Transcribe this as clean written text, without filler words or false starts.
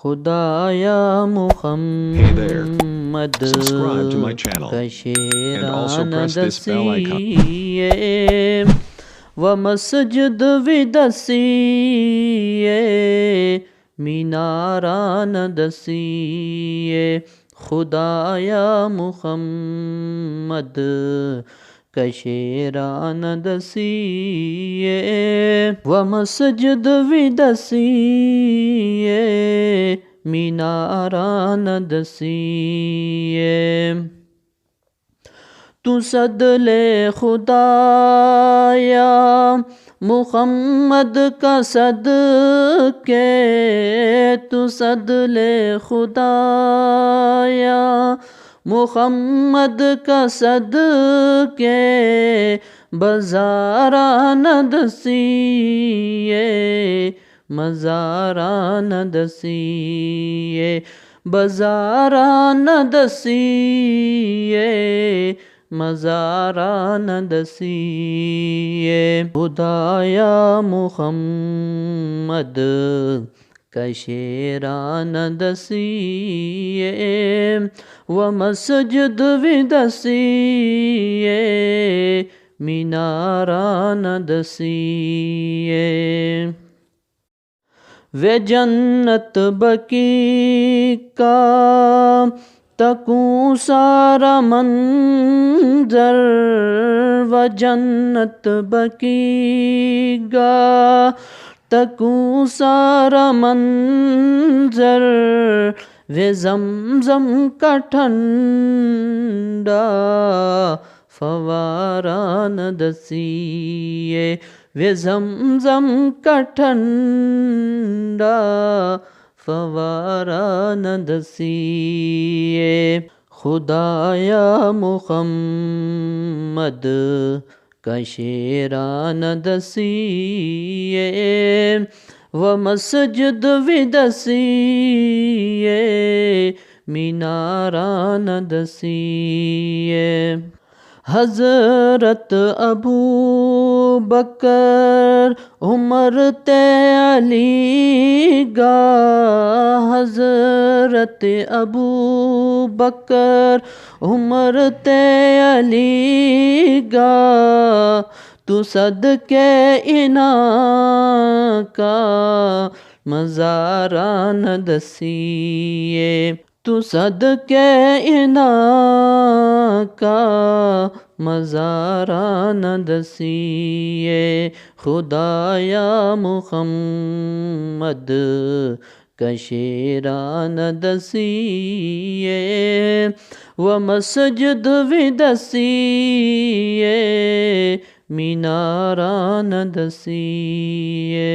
خدایا Hey there. Muhammad Subscribe to my channel. کا And also شیران press this bell icon. دسیے و مسجد وی دسیے میناران دسیے خدایا محمد کا شیران دسیے و مسجد وی دسیے میناران دسیے تو صدلے خدایا محمد کا صدقے تو صدلے خدایا محمد کا صدقے بازاران دسیے مزاران دسیے بازاران دسیے مزاران دسیے خدایا محمد کا شیران دسیے و مسجد وی دسیے میناران دسیے وے جنت بقیع کا تکوں سارا منظر و جنت بقیع کا تکوں سارا منظر وے زمزم کا ٹھنڈا فواران دسیے وے زمزم کا ٹھنڈا فواران دسیے خدایا محمد کا شیران دسیے و مسجد وی دسیے میناران دسیے حضرت ابو بکر عمر تے علی گا حضرت ابو بکر عمر تے علی گا تو صدقے انہاں کا مزاران دسیے تو صدقے انہاں کا مزاران دسیے خدایا محمد کا شیران دسیے و مسجد وی دسیے میناران دسیے